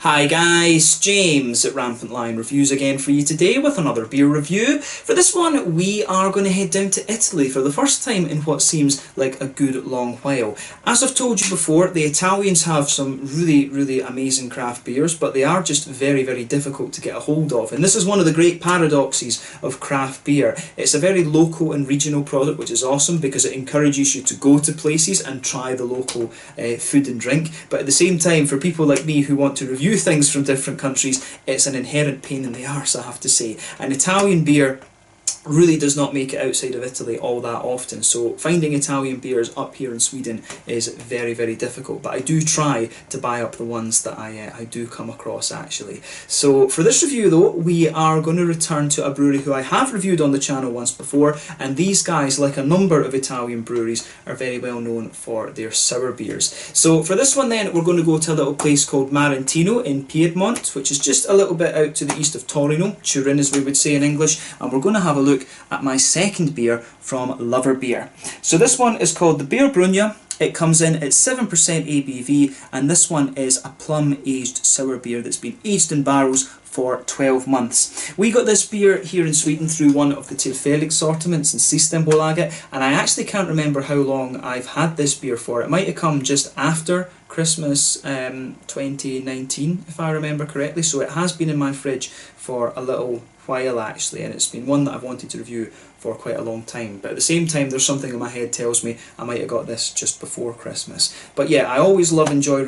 Hi guys, James at RampantLionReviews again for you today with another beer review. For this one we are going to head down to Italy for the first time in what seems like a good long while. As I've told you before, the Italians have some really amazing craft beers, but they are just very difficult to get a hold of. And this is one of the great paradoxes of craft beer. It's a very local and regional product, which is awesome because it encourages you to go to places and try the local food and drink. But at the same time, for people like me who want to review things from different countries, it's an inherent pain in the arse, I have to say. An Italian beer really does not make it outside of Italy all that often, so finding Italian beers up here in Sweden is very difficult, but I do try to buy up the ones that I do come across actually. So for this review though, we are going to return to a brewery who I have reviewed on the channel once before, and these guys, like a number of Italian breweries, are very well known for their sour beers. So for this one then, we're going to go to a little place called Morentino in Piemonte, which is just a little bit out to the east of Torino, Turin as we would say in English, and we're going to have a look at my second beer from Loverbeer. So this one is called the Beer Brugna. It comes in at 7% ABV, and this one is a plum aged sour beer that's been aged in barrels for 12 months. We got this beer here in Sweden through one of the tillfällig sortiments in Systembolaget, and I actually can't remember how long I've had this beer for. It might have come just after Christmas 2019, if I remember correctly, so it has been in my fridge for a little while actually, and it's been one that I've wanted to review for quite a long time. But at the same time, there's something in my head tells me I might have got this just before Christmas. But yeah, I always enjoy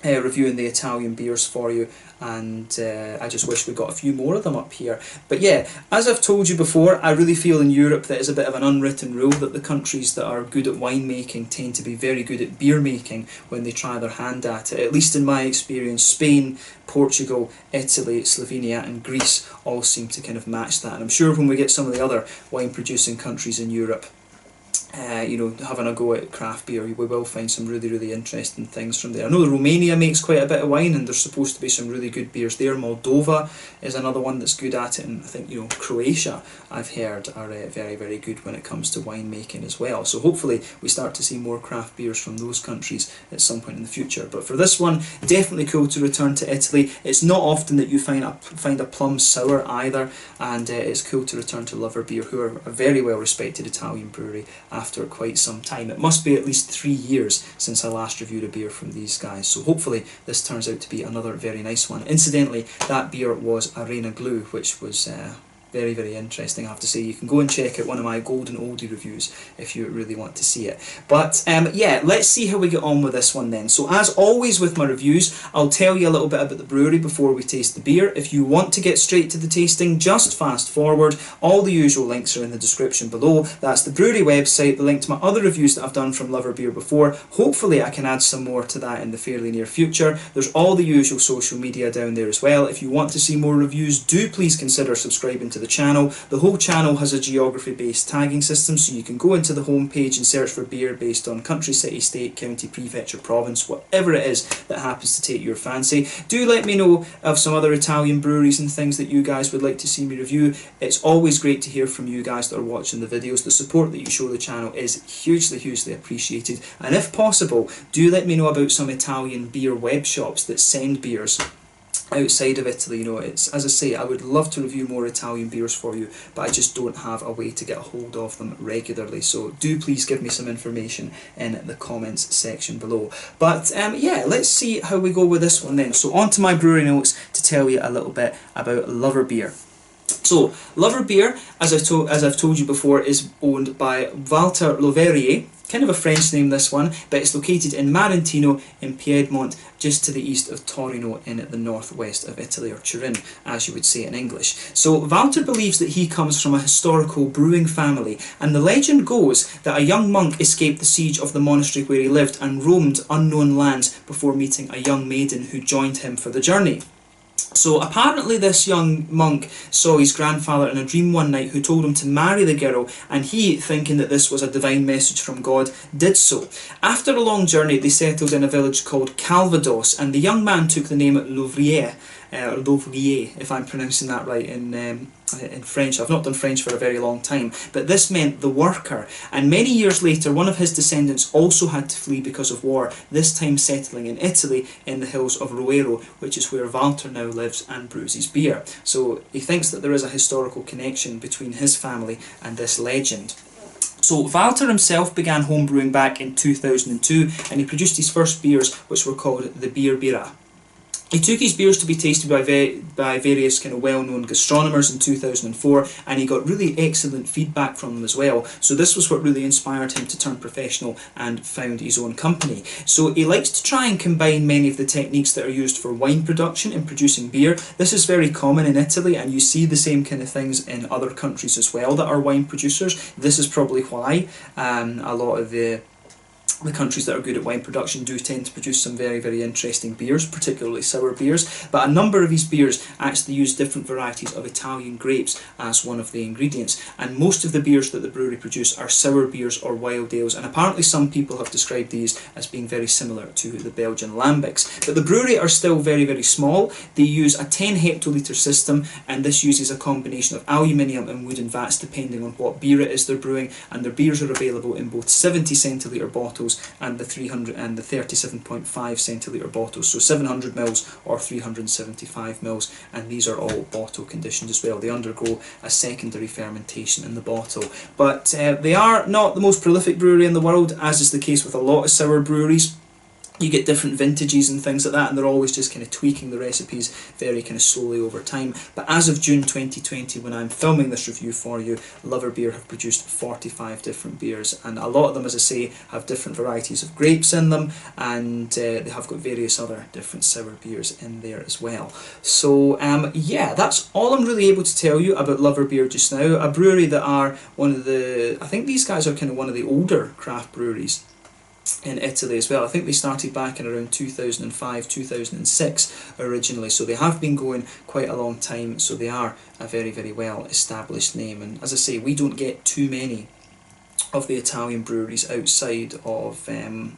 reviewing the Italian beers for you, and I just wish we got a few more of them up here. But yeah, as I've told you before, I really feel in Europe that it's a bit of an unwritten rule that the countries that are good at winemaking tend to be very good at beer making when they try their hand at it. At least in my experience, Spain, Portugal, Italy, Slovenia and Greece all seem to kind of match that. And I'm sure when we get some of the other wine producing countries in Europe having a go at craft beer, we will find some really interesting things from there. I know that Romania makes quite a bit of wine, and there's supposed to be some really good beers there. Moldova is another one that's good at it, and I think Croatia, I've heard, are very good when it comes to winemaking as well. So hopefully we start to see more craft beers from those countries at some point in the future. But for this one, definitely cool to return to Italy. It's not often that you find a plum sour either, and it's cool to return to Loverbeer, who are a very well respected Italian brewery after quite some time. It must be at least 3 years since I last reviewed a beer from these guys, so hopefully this turns out to be another very nice one. Incidentally, that beer was Arena Glue, which was very interesting, I have to say. You can go and check out one of my golden oldie reviews if you really want to see it. But yeah, let's see how we get on with this one then. So as always with my reviews, I'll tell you a little bit about the brewery before we taste the beer. If you want to get straight to the tasting, just fast forward. All the usual links are in the description below. That's the brewery website, the link to my other reviews that I've done from Loverbeer before. Hopefully I can add some more to that in the fairly near future. There's all the usual social media down there as well. If you want to see more reviews, do please consider subscribing to the channel. The whole channel has a geography based tagging system, so you can go into the home page and search for beer based on country, city, state, county, prefecture, province, whatever it is that happens to take your fancy. Do let me know of some other Italian breweries and things that you guys would like to see me review. It's always great to hear from you guys that are watching the videos. The support that you show the channel is hugely appreciated, and if possible, do let me know about some Italian beer web shops that send beers outside of Italy. It's, as I say, I would love to review more Italian beers for you, but I just don't have a way to get a hold of them regularly, so do please give me some information in the comments section below. But yeah, let's see how we go with this one then. So on to my brewery notes to tell you a little bit about Loverbeer. So Loverbeer, as I've told you before, is owned by Walter Loverbeer. Kind of a French name, this one, but it's located in Morentino in Piedmont, just to the east of Torino in the northwest of Italy, or Turin as you would say in English. So Walter believes that he comes from a historical brewing family, and the legend goes that a young monk escaped the siege of the monastery where he lived and roamed unknown lands before meeting a young maiden who joined him for the journey. So apparently this young monk saw his grandfather in a dream one night who told him to marry the girl, and he, thinking that this was a divine message from God, did so. After a long journey they settled in a village called Calvados, and the young man took the name Loverbeer. Louvrier, if I'm pronouncing that right in French. I've not done French for a very long time, but this meant the worker. And many years later, one of his descendants also had to flee because of war, this time settling in Italy in the hills of Roero, which is where Walter now lives and brews his beer. So he thinks that there is a historical connection between his family and this legend. So Walter himself began homebrewing back in 2002, and he produced his first beers, which were called the Beer Brugna. He took his beers to be tasted by various kind of well-known gastronomers in 2004, and he got really excellent feedback from them as well. So this was what really inspired him to turn professional and found his own company. So he likes to try and combine many of the techniques that are used for wine production in producing beer. This is very common in Italy, and you see the same kind of things in other countries as well that are wine producers. This is probably why a lot of the countries that are good at wine production do tend to produce some very, very interesting beers, particularly sour beers. But a number of his beers actually use different varieties of Italian grapes as one of the ingredients. And most of the beers that the brewery produce are sour beers or wild ales. And apparently some people have described these as being very similar to the Belgian lambics. But the brewery are still very, very small. They use a 10 hectolitre system, and this uses a combination of aluminium and wooden vats depending on what beer it is they're brewing. And their beers are available in both 70 centilitre bottles and the 300 and the 37.5 centilitre bottles, so 700 mils or 375 mils, and these are all bottle conditioned as well. They undergo a secondary fermentation in the bottle. But they are not the most prolific brewery in the world, as is the case with a lot of sour breweries. You get different vintages and things like that, and they're always just kind of tweaking the recipes very kind of slowly over time. But as of June 2020, when I'm filming this review for you, Loverbeer have produced 45 different beers, and a lot of them, as I say, have different varieties of grapes in them, and they have got various other different sour beers in there as well. So yeah, that's all I'm really able to tell you about Loverbeer just now. A brewery that are one of the, I think these guys are kind of one of the older craft breweries in Italy as well. I think they started back in around 2005, 2006 originally, so they have been going quite a long time, so they are a very, very well established name. And as I say, we don't get too many of the Italian breweries outside of in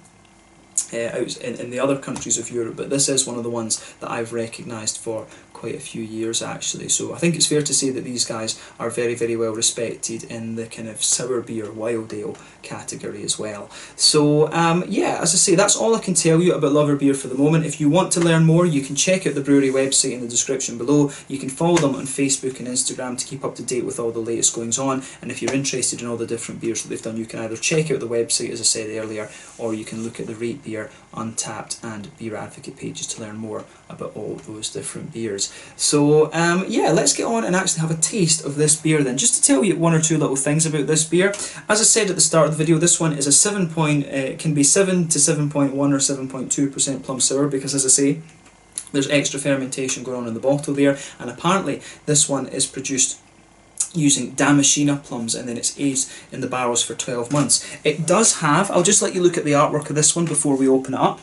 the other countries of Europe, but this is one of the ones that I've recognised for quite a few years actually. So I think it's fair to say that these guys are very, very well respected in the kind of sour beer, wild ale category as well. So yeah, as I say, that's all I can tell you about Loverbeer for the moment. If you want to learn more, you can check out the brewery website in the description below. You can follow them on Facebook and Instagram to keep up to date with all the latest goings on, and if you're interested in all the different beers that they've done, you can either check out the website, as I said earlier, or you can look at the Rate Beer, Untappd and Beer Advocate pages to learn more about all those different beers. So yeah, let's get on and actually have a taste of this beer then. Just to tell you one or two little things about this beer. As I said at the start of the video, this one is a it can be 7 to 7.1 or 7.2% plum sour, because as I say, there's extra fermentation going on in the bottle there, and apparently this one is produced using Damashina plums, and then it's aged in the barrels for 12 months. It does have, I'll just let you look at the artwork of this one before we open it up.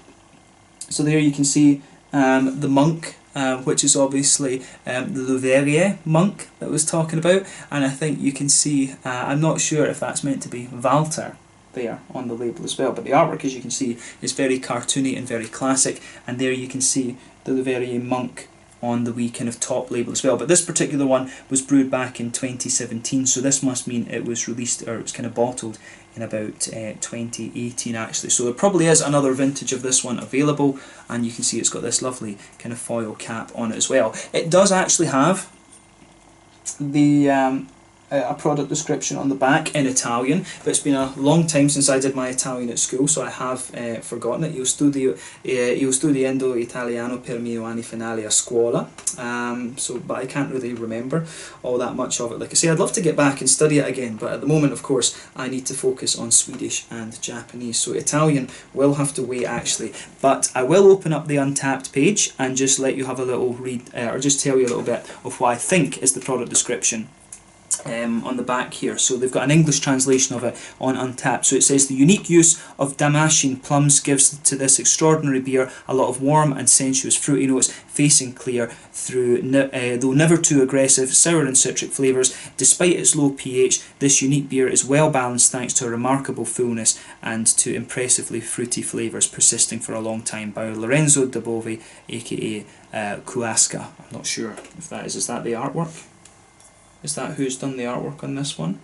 So there you can see the monk, which is obviously the Louvrier monk that I was talking about, and I think you can see, I'm not sure if that's meant to be Walter there on the label as well, but the artwork, as you can see, is very cartoony and very classic, and there you can see the Louvrier monk on the wee kind of top label as well. But this particular one was brewed back in 2017, so this must mean it was released, or it was kind of bottled in about 2018 actually. So there probably is another vintage of this one available, and you can see it's got this lovely kind of foil cap on it as well. It does actually have the a product description on the back in Italian, but it's been a long time since I did my Italian at school, so I have forgotten it. Io studiando italiano per mio anni finali a scuola, but I can't really remember all that much of it. Like I say, I'd love to get back and study it again, but at the moment, of course, I need to focus on Swedish and Japanese, so Italian will have to wait actually. But I will open up the Untappd page and just let you have a little read, or just tell you a little bit of what I think is the product description on the back here. So they've got an English translation of it on Untappd. So it says, the unique use of Damashina Plums gives to this extraordinary beer a lot of warm and sensuous fruity notes, facing clear through, though never too aggressive, sour and citric flavours. Despite its low pH, this unique beer is well balanced thanks to a remarkable fullness and to impressively fruity flavours persisting for a long time, by Lorenzo da Bove, aka Kuaska. I'm not sure if that is that the artwork? Is that who's done the artwork on this one?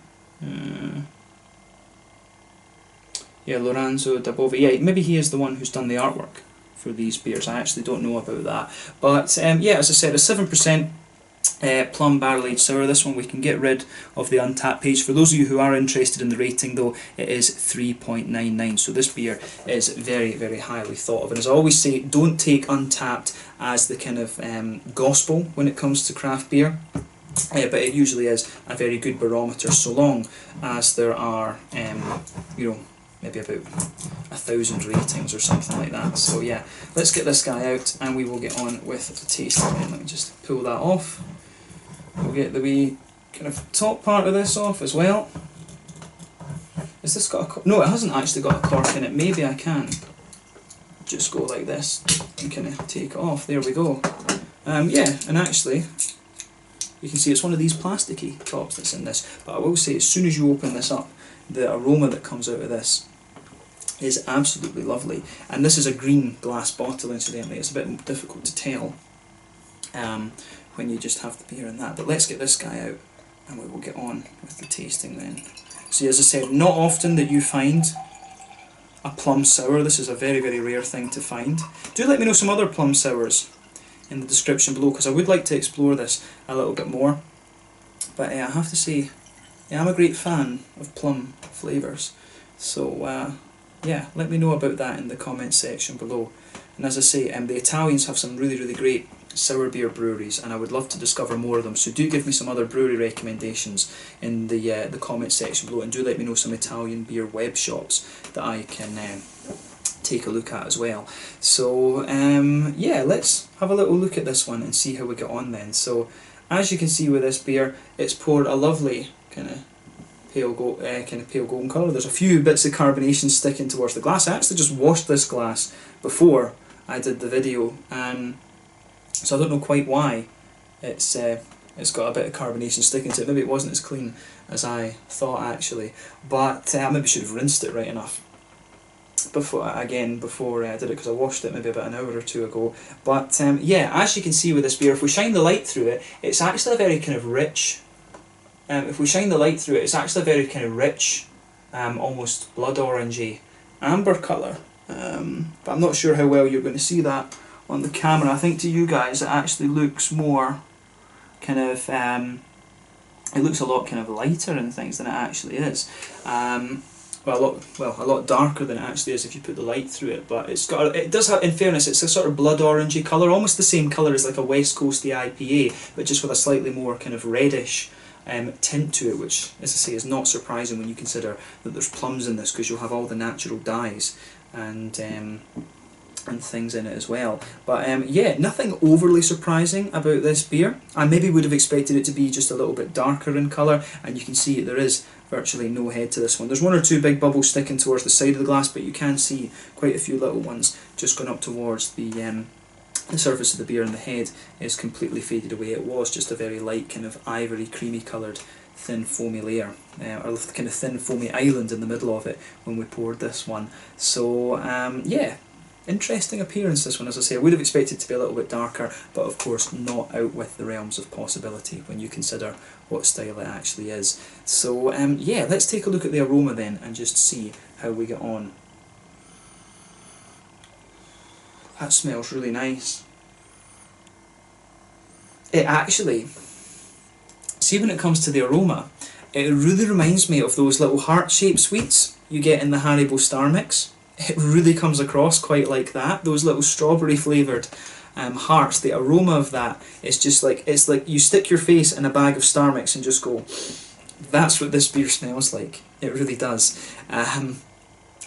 Yeah, Lorenzo da Bove. Yeah, maybe he is the one who's done the artwork for these beers. I actually don't know about that. But yeah, as I said, a 7% plum barrel aged sour. This one we can get rid of the Untappd page. For those of you who are interested in the rating though, it is 3.99. So this beer is very, very highly thought of. And as I always say, don't take Untappd as the kind of gospel when it comes to craft beer. But it usually is a very good barometer, so long as there are, you know, maybe about 1,000 ratings or something like that. So yeah, let's get this guy out and we will get on with the tasting. Let me just pull that off. We'll get the wee kind of top part of this off as well. Has this got a cork? No, it hasn't actually got a cork in it. Maybe I can just go like this and kind of take it off. There we go. Yeah, and actually, you can see it's one of these plasticky tops that's in this, but I will say as soon as you open this up, the aroma that comes out of this is absolutely lovely. And this is a green glass bottle, incidentally. It's a bit difficult to tell when you just have the beer in that. But let's get this guy out and we will get on with the tasting then. See, as I said, not often that you find a plum sour. This is a very, very rare thing to find. Do let me know some other plum sours in the description below, because I would like to explore this a little bit more. But I have to say, yeah, I'm a great fan of plum flavours. So yeah, let me know about that in the comments section below. And as I say, the Italians have some really, really great sour beer breweries, and I would love to discover more of them. So do give me some other brewery recommendations in the comments section below, and do let me know some Italian beer web shops that I can take a look at as well. So yeah, let's have a little look at this one and see how we get on then. So as you can see with this beer, it's poured a lovely kind of pale golden colour. There's a few bits of carbonation sticking towards the glass. I actually just washed this glass before I did the video, so I don't know quite why it's got a bit of carbonation sticking to it. Maybe it wasn't as clean as I thought actually, but I maybe should have rinsed it right enough before I did it, because I washed it maybe about an hour or two ago. But yeah, as you can see with this beer, if we shine the light through it, it's actually a very kind of rich, almost blood orangey amber colour. But I'm not sure how well you're going to see that on the camera. I think to you guys it actually looks more kind of, it looks a lot kind of lighter and things than it actually is. Well, a lot darker than it actually is if you put the light through it. But it does have, in fairness, it's a sort of blood orangey colour, almost the same colour as like a West Coasty IPA, but just with a slightly more kind of reddish tint to it, which, as I say, is not surprising when you consider that there's plums in this, because you'll have all the natural dyes and things in it as well. But yeah, nothing overly surprising about this beer. I maybe would have expected it to be just a little bit darker in colour, and you can see there is virtually no head to this one. There's one or two big bubbles sticking towards the side of the glass, but you can see quite a few little ones just going up towards the surface of the beer, and the head is completely faded away. It was just a very light kind of ivory creamy coloured thin foamy layer, or kind of thin foamy island in the middle of it when we poured this one. So yeah, interesting appearance this one. As I say, I would have expected it to be a little bit darker, but of course not out with the realms of possibility when you consider what style it actually is. So yeah, let's take a look at the aroma then and just see how we get on. That smells really nice. It actually, see, when it comes to the aroma, it really reminds me of those little heart-shaped sweets you get in the Haribo Star Mix. It really comes across quite like that, those little strawberry flavoured hearts. The aroma of that is just like, it's like you stick your face in a bag of Star Mix and just go, that's what this beer smells like. It really does.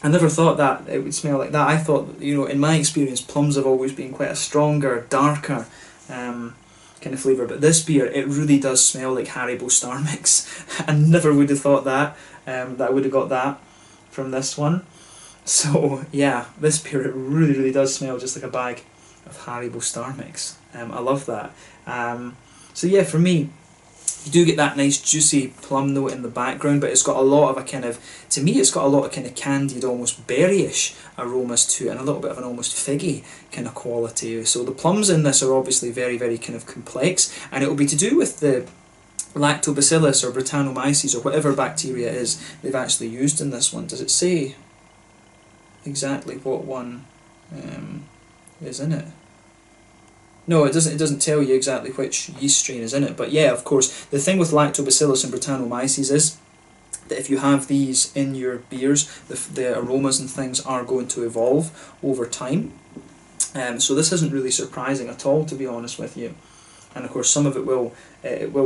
I never thought that it would smell like that. I thought, you know, in my experience, plums have always been quite a stronger, darker kind kind of flavour. But this beer, it really does smell like Haribo Star Mix. I never would have thought that, that I would have got that from this one. So yeah, this beer, it really does smell just like a bag of Haribo Star Mix. I love that. So yeah, for me, you do get that nice juicy plum note in the background, but it's got a lot of a kind of, to me it's got a lot of kind of candied, almost berryish aromas to it, and a little bit of an almost figgy kind of quality. So the plums in this are obviously very kind of complex, and it will be to do with the lactobacillus or Brettanomyces or whatever bacteria it is they've actually used in this one. Does it say exactly what one is in it? No, it doesn't. It doesn't tell you exactly which yeast strain is in it. But yeah, of course, the thing with Lactobacillus and Brettanomyces is that if you have these in your beers, the aromas and things are going to evolve over time. So this isn't really surprising at all, to be honest with you. And of course, some of it will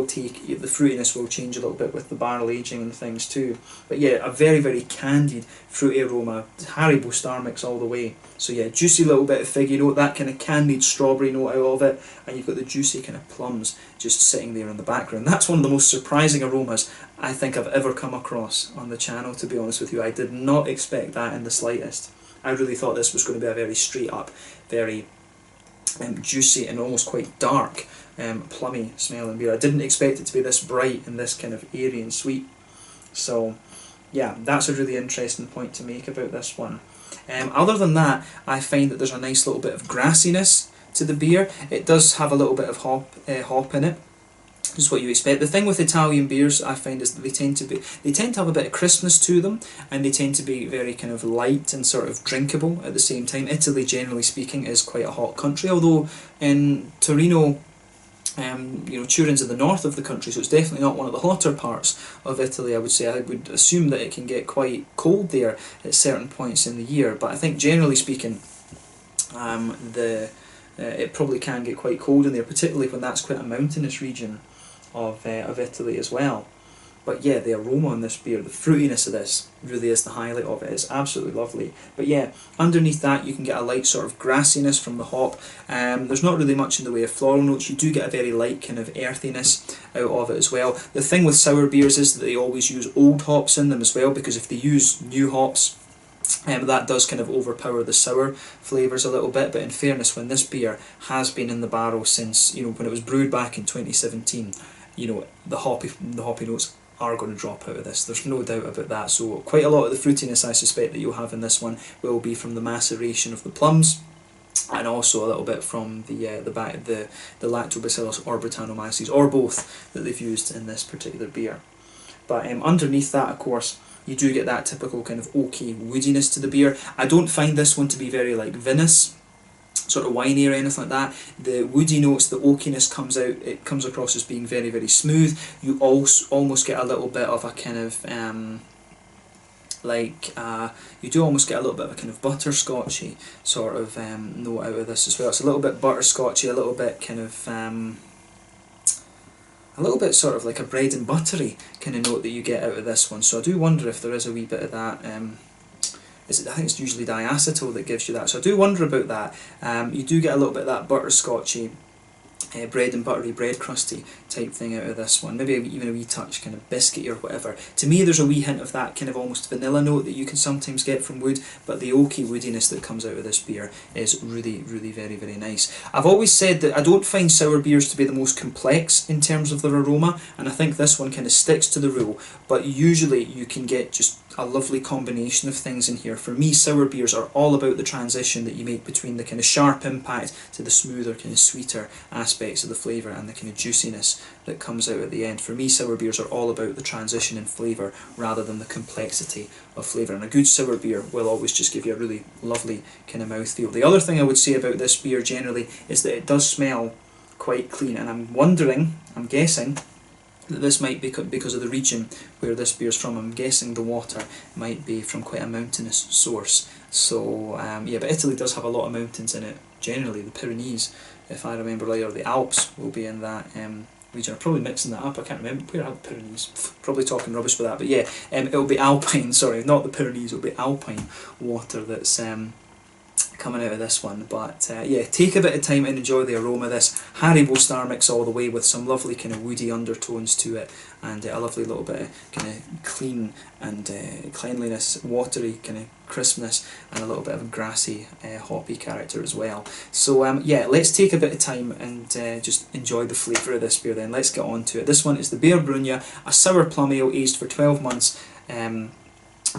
take, the fruitiness will change a little bit with the barrel aging and things too. But yeah, a very candid fruity aroma, Haribo Star Mix all the way. So yeah, juicy little bit of figgy note, that kind of candied strawberry note out of it, and you've got the juicy kind of plums just sitting there in the background. That's one of the most surprising aromas I think I've ever come across on the channel, to be honest with you. I did not expect that in the slightest. I really thought this was going to be a very straight up, very juicy and almost quite dark, plummy smelling beer. I didn't expect it to be this bright and this kind of airy and sweet. So yeah, that's a really interesting point to make about this one. Other than that, I find that there's a nice little bit of grassiness to the beer. It does have a little bit of hop in it. This is what you expect. The thing with Italian beers, I find, is that they tend to have a bit of crispness to them, and they tend to be very kind of light and sort of drinkable at the same time. Italy, generally speaking, is quite a hot country, although in Torino, Turin's in the north of the country, so it's definitely not one of the hotter parts of Italy, I would say. I would assume that it can get quite cold there at certain points in the year, but I think generally speaking, it probably can get quite cold in there, particularly when that's quite a mountainous region of Italy as well. But yeah, the aroma on this beer, the fruitiness of this, really is the highlight of it. It's absolutely lovely. But yeah, underneath that you can get a light sort of grassiness from the hop. There's not really much in the way of floral notes. You do get a very light kind of earthiness out of it as well. The thing with sour beers is that they always use old hops in them as well, because if they use new hops, that does kind of overpower the sour flavours a little bit. But in fairness, when this beer has been in the barrel since, when it was brewed back in 2017, the hoppy notes are going to drop out of this. There's no doubt about that. So quite a lot of the fruitiness, I suspect, that you'll have in this one will be from the maceration of the plums, and also a little bit from the lactobacillus or Brettanomyces, or both, that they've used in this particular beer. But underneath that, of course, you do get that typical kind of oaky woodiness to the beer. I don't find this one to be very like vinous, sort of winey or anything like that. The woody notes, the oakiness comes out, it comes across as being very smooth. You also almost get a little bit of a kind of you do almost get a little bit of a kind of butterscotchy sort of note out of this as well. It's a little bit butterscotchy, a little bit kind of a little bit sort of like a bread and buttery kind of note that you get out of this one. So I do wonder if there is a wee bit of that. I think it's usually diacetyl that gives you that. So I do wonder about that. You do get a little bit of that butterscotchy, bread and buttery, bread crusty type thing out of this one. Maybe even a wee touch kind of biscuity or whatever. To me, there's a wee hint of that kind of almost vanilla note that you can sometimes get from wood, but the oaky woodiness that comes out of this beer is really very nice. I've always said that I don't find sour beers to be the most complex in terms of their aroma, and I think this one kind of sticks to the rule, but usually you can get just a lovely combination of things in here. For me, sour beers are all about the transition that you make between the kind of sharp impact to the smoother, kind of sweeter aspects of the flavour and the kind of juiciness that comes out at the end. For me, sour beers are all about the transition in flavour rather than the complexity of flavour, and a good sour beer will always just give you a really lovely kind of mouthfeel. The other thing I would say about this beer generally is that it does smell quite clean, and I'm guessing that this might be because of the region where this beer's from. I'm guessing the water might be from quite a mountainous source. So yeah, but Italy does have a lot of mountains in it. Generally, the Pyrenees, if I remember right, or the Alps will be in that region. I'm probably mixing that up. I can't remember where are the Pyrenees. Probably talking rubbish with that. But yeah, it'll be alpine. Sorry, not the Pyrenees. It'll be alpine water that's coming out of this one. But yeah, take a bit of time and enjoy the aroma of this. Haribo Star Mix all the way, with some lovely kind of woody undertones to it, and a lovely little bit of kind of clean and cleanliness, watery kind of crispness, and a little bit of a grassy, hoppy character as well. So yeah, let's take a bit of time and just enjoy the flavour of this beer then. Let's get on to it. This one is the Beer Brugna, a sour plum ale aged for 12 months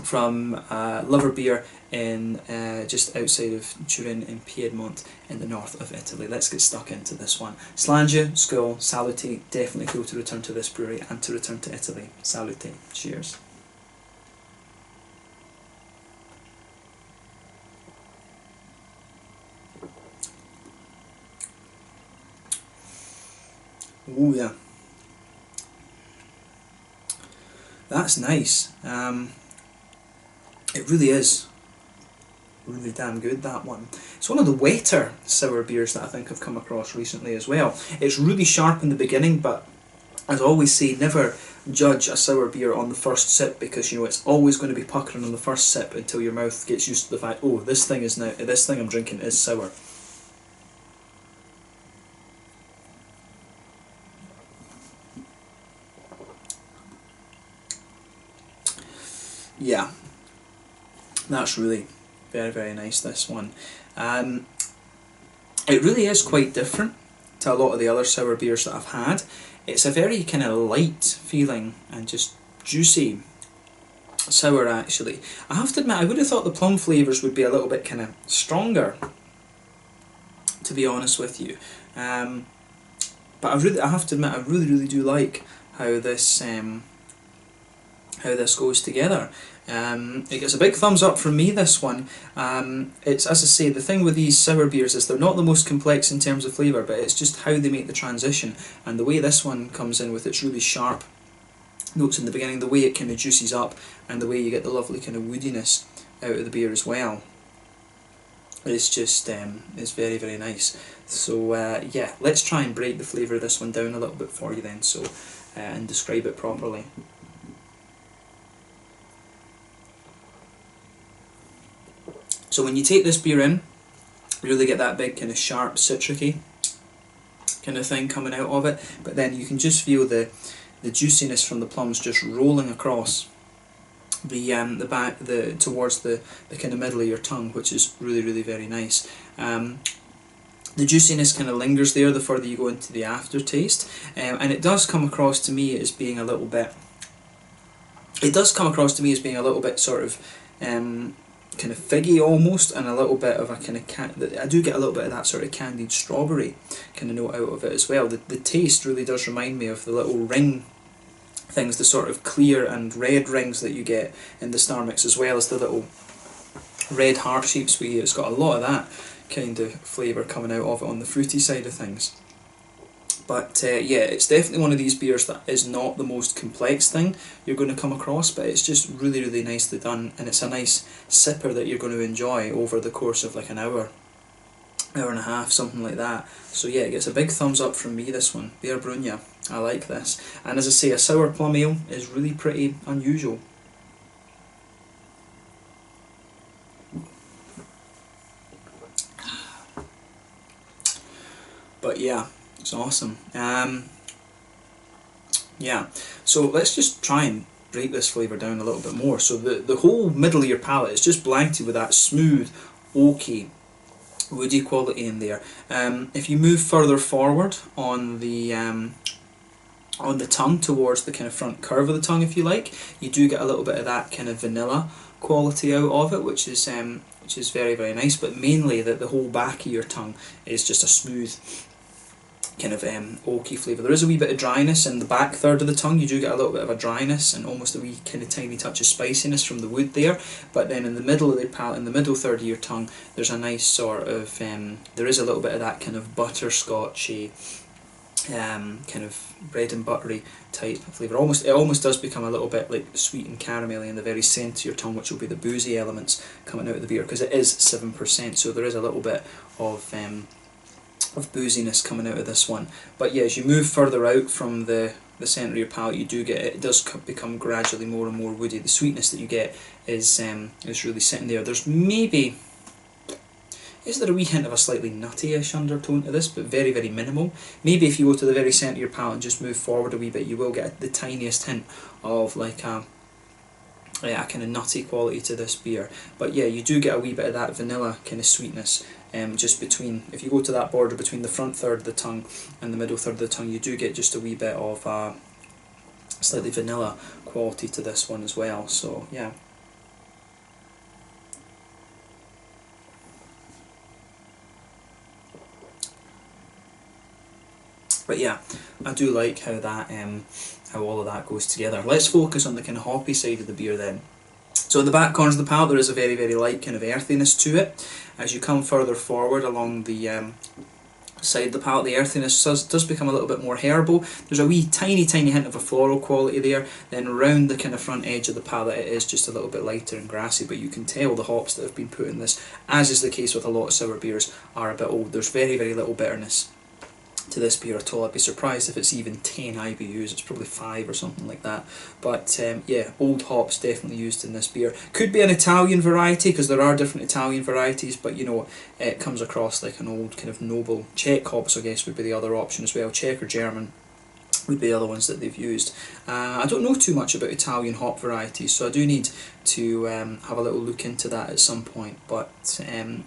from Loverbeer in just outside of Turin in Piedmont in the north of Italy. Let's get stuck into this one. Slange, skål, salute. Definitely cool to return to this brewery and to return to Italy. Salute. Cheers. Oh yeah, that's nice. It really is really damn good, that one. It's one of the wetter sour beers that I think I've come across recently as well. It's really sharp in the beginning, but as I always say, never judge a sour beer on the first sip, because you know it's always going to be puckering on the first sip until your mouth gets used to the fact, oh, this thing I'm drinking is sour. Yeah, that's really very, very nice, this one. It really is quite different to a lot of the other sour beers that I've had. It's a very kind of light feeling and just juicy sour, actually. I have to admit, I would have thought the plum flavours would be a little bit kind of stronger, to be honest with you. But I have to admit, I really, really do like how this goes together. It gets a big thumbs up from me, this one. It's, as I say, the thing with these sour beers is they're not the most complex in terms of flavour, but it's just how they make the transition, and the way this one comes in with its really sharp notes in the beginning, the way it kind of juices up, and the way you get the lovely kind of woodiness out of the beer as well. It's just, it's very, very nice. So yeah, let's try and break the flavour of this one down a little bit for you then, so and describe it properly. So when you take this beer in, you really get that big kind of sharp citricy kind of thing coming out of it, but then you can just feel the juiciness from the plums just rolling across the back, towards the kind of middle of your tongue, which is really, really very nice. The juiciness kind of lingers there the further you go into the aftertaste, and it does come across to me as being a little bit. It does come across to me as being a little bit sort of kind of figgy almost, and a little bit of a kind of I do get a little bit of that sort of candied strawberry kind of note out of it as well. The taste really does remind me of the little ring things, the sort of clear and red rings that you get in the Star Mix, as well as the little red heart-shaped we get. It's got a lot of that kind of flavour coming out of it on the fruity side of things. But yeah, it's definitely one of these beers that is not the most complex thing you're going to come across, but it's just really, really nicely done, and it's a nice sipper that you're going to enjoy over the course of like an hour and a half, something like that. So yeah, it gets a big thumbs up from me, this one. Beer Brugna. I like this. And as I say, a sour plum ale is really pretty unusual. But yeah, it's awesome. Yeah, so let's just try and break this flavour down a little bit more. So the whole middle of your palate is just blanketed with that smooth, oaky, woody quality in there. If you move further forward on the tongue towards the kind of front curve of the tongue, if you like, you do get a little bit of that kind of vanilla quality out of it, which is very, very nice. But mainly that the whole back of your tongue is just a smooth kind of oaky flavour. There is a wee bit of dryness in the back third of the tongue. You do get a little bit of a dryness and almost a wee kind of tiny touch of spiciness from the wood there. But then in the middle of the palate, in the middle third of your tongue, there's a nice sort of there is a little bit of that kind of butterscotchy, kind of bread and buttery type flavour. It almost does become a little bit like sweet and caramelly in the very centre of your tongue, which will be the boozy elements coming out of the beer, because it is 7%, so there is a little bit of booziness coming out of this one. But yeah, as you move further out from the centre of your palate, you do get it does become gradually more and more woody. The sweetness that you get is really sitting there. There's maybe Is there a wee hint of a slightly nutty-ish undertone to this, but very, very minimal. Maybe if you go to the very centre of your palate and just move forward a wee bit, you will get the tiniest hint of like a kind of nutty quality to this beer. But yeah, you do get a wee bit of that vanilla kind of sweetness just between, if you go to that border between the front third of the tongue and the middle third of the tongue, you do get just a wee bit of slightly vanilla quality to this one as well. So yeah. But yeah, I do like how that how all of that goes together. Let's focus on the kind of hoppy side of the beer then. So in the back corners of the palate there is a very, very light kind of earthiness to it. As you come further forward along the side of the palate, the earthiness does become a little bit more herbal. There's a wee tiny hint of a floral quality there. Then around the kind of front edge of the palate it is just a little bit lighter and grassy, but you can tell the hops that have been put in this, as is the case with a lot of sour beers, are a bit old. There's very, very little bitterness to this beer at all. I'd be surprised if it's even 10 IBUs, it's probably 5 or something like that. But yeah, old hops definitely used in this beer. Could be an Italian variety, because there are different Italian varieties, but you know, it comes across like an old kind of noble. Czech hops, I guess, would be the other option as well. Czech or German would be the other ones that they've used. I don't know too much about Italian hop varieties, so I do need to have a little look into that at some point. But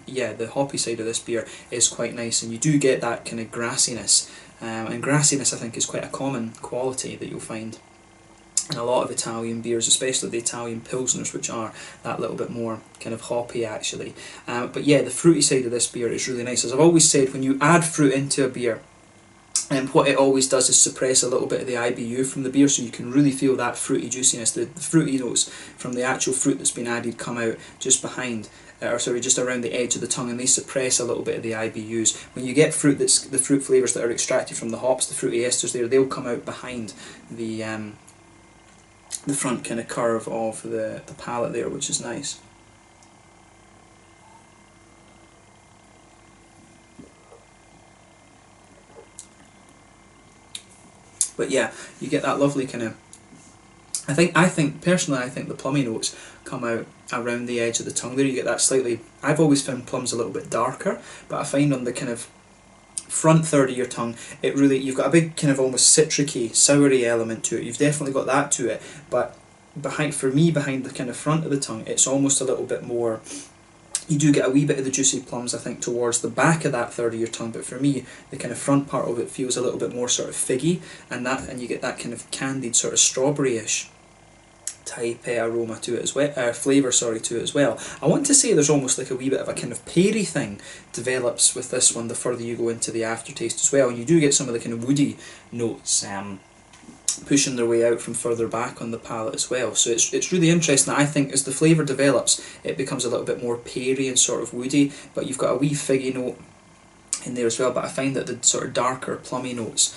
yeah, the hoppy side of this beer is quite nice, and you do get that kind of grassiness. And grassiness, I think, is quite a common quality that you'll find in a lot of Italian beers, especially the Italian pilsners, which are that little bit more kind of hoppy actually. But yeah, the fruity side of this beer is really nice. As I've always said, when you add fruit into a beer, and what it always does is suppress a little bit of the IBU from the beer, so you can really feel that fruity juiciness. The fruity notes from the actual fruit that's been added come out just behind, or sorry, just around the edge of the tongue, and they suppress a little bit of the IBUs. When you get fruit that's the fruit flavours that are extracted from the hops, the fruity esters there, they'll come out behind the front kind of curve of the palate there, which is nice. But yeah, you get that lovely kind of, I think personally, I think the plummy notes come out around the edge of the tongue there. You get that slightly, I've always found plums a little bit darker, but I find on the kind of front third of your tongue, it really, you've got a big kind of almost citricy, soury element to it. You've definitely got that to it, but for me, behind the kind of front of the tongue, it's almost a little bit more, you do get a wee bit of the juicy plums, I think, towards the back of that third of your tongue, but for me, the kind of front part of it feels a little bit more sort of figgy, and you get that kind of candied sort of strawberry-ish type aroma to it as well, flavour, sorry, to it as well. I want to say there's almost like a wee bit of a kind of peary thing develops with this one the further you go into the aftertaste as well, and you do get some of the kind of woody notes pushing their way out from further back on the palate as well. So it's really interesting. I think as the flavour develops, it becomes a little bit more peary and sort of woody, but you've got a wee figgy note in there as well. But I find that the sort of darker plummy notes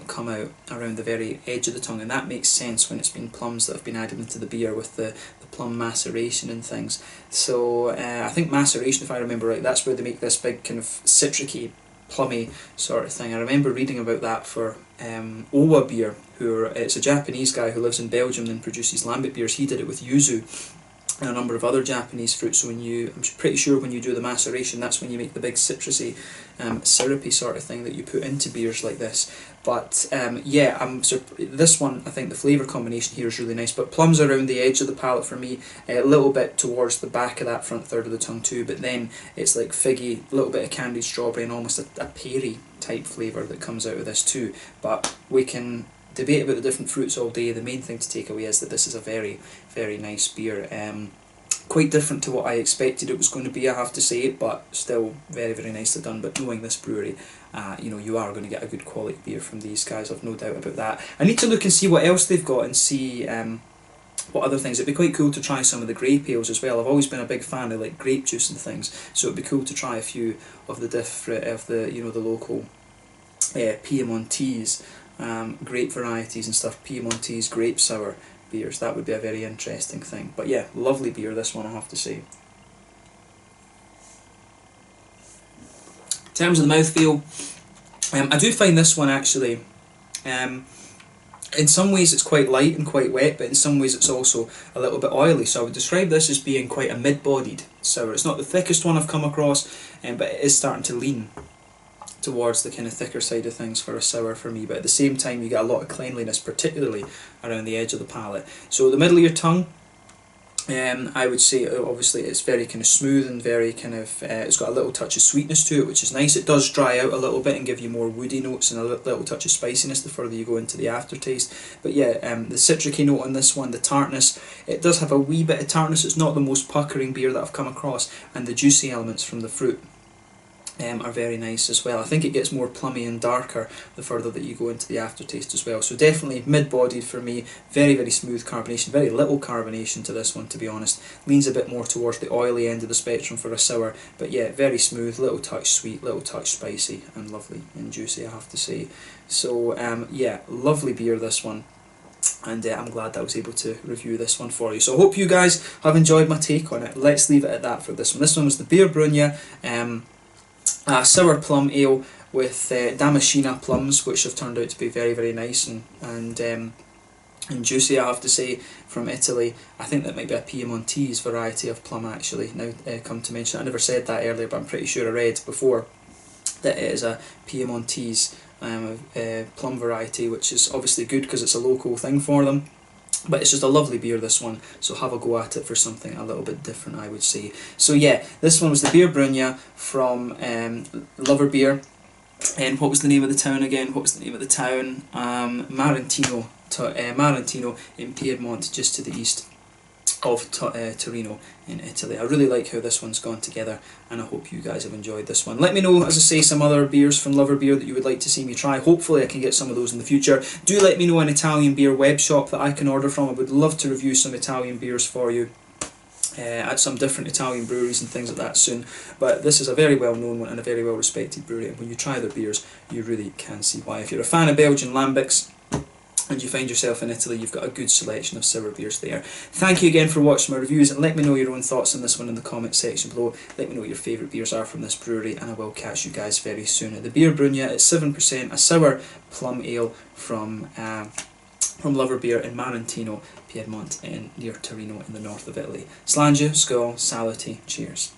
come out around the very edge of the tongue, and that makes sense when it's been plums that have been added into the beer with the plum maceration and things. So I think maceration, if I remember right, that's where they make this big kind of citricy, plummy sort of thing. I remember reading about that for Owa beer, it's a Japanese guy who lives in Belgium and produces lambic beers. He did it with yuzu and a number of other Japanese fruits. So I'm pretty sure when you do the maceration, that's when you make the big citrusy, syrupy sort of thing that you put into beers like this. But yeah, this one, I think the flavour combination here is really nice. But plums around the edge of the palate for me, a little bit towards the back of that front third of the tongue too. But then it's like figgy, a little bit of candied strawberry, and almost a peary type flavour that comes out of this too. But we can debate about the different fruits all day. The main thing to take away is that this is a very, very nice beer. Quite different to what I expected it was going to be, I have to say, but still very, very nicely done. But knowing this brewery, you know, you are going to get a good quality beer from these guys, I've no doubt about that. I need to look and see what else they've got and see what other things. It'd be quite cool to try some of the grape ales as well. I've always been a big fan of like grape juice and things, so it'd be cool to try a few of the the local Piemonte's grape varieties and stuff, Piemonte's grape sour beers. That would be a very interesting thing. But yeah, lovely beer, this one, I have to say. In terms of the mouthfeel, I do find this one actually kind In some ways it's quite light and quite wet, but in some ways it's also a little bit oily. So I would describe this as being quite a mid-bodied sour. It's not the thickest one I've come across, but it is starting to lean towards the kind of thicker side of things for a sour for me. But at the same time you get a lot of cleanliness, particularly around the edge of the palate. So the middle of your tongue, I would say obviously it's very kind of smooth and very kind of, it's got a little touch of sweetness to it, which is nice. It does dry out a little bit and give you more woody notes and a little touch of spiciness the further you go into the aftertaste. But yeah, the citricy note on this one, the tartness, it does have a wee bit of tartness. It's not the most puckering beer that I've come across, and the juicy elements from the fruit are very nice as well. I think it gets more plummy and darker the further that you go into the aftertaste as well. So definitely mid-bodied for me, very, very smooth carbonation, very little carbonation to this one, to be honest. Leans a bit more towards the oily end of the spectrum for a sour, but yeah, very smooth, little touch sweet, little touch spicy, and lovely and juicy, I have to say. So yeah, lovely beer this one. And I'm glad that I was able to review this one for you. So I hope you guys have enjoyed my take on it. Let's leave it at that for this one. This one was the Beer Brugna sour plum ale with Damashina plums, which have turned out to be very, very nice and juicy, I have to say, from Italy. I think that might be a Piemontese variety of plum, actually, now come to mention it. I never said that earlier, but I'm pretty sure I read before that it is a Piemontese plum variety, which is obviously good because it's a local thing for them. But it's just a lovely beer, this one, so have a go at it for something a little bit different, I would say. So yeah, this one was the Beer Brugna from Loverbeer. And what was the name of the town again? What was the name of the town? Morentino in Piemonte, just to the east of Torino in Italy. I really like how this one's gone together, and I hope you guys have enjoyed this one. Let me know, as I say, some other beers from Loverbeer that you would like to see me try. Hopefully I can get some of those in the future. Do let me know an Italian beer web shop that I can order from. I would love to review some Italian beers for you at some different Italian breweries and things like that soon. But this is a very well known one and a very well respected brewery, and when you try their beers you really can see why. If you're a fan of Belgian lambics and you find yourself in Italy, you've got a good selection of sour beers there. Thank you again for watching my reviews, and let me know your own thoughts on this one in the comment section below. Let me know what your favourite beers are from this brewery, and I will catch you guys very soon. The Beer Brugna at 7%, a sour plum ale from Loverbeer in Morentino, Piedmont, near Torino in the north of Italy. Slange, skål, salute, cheers.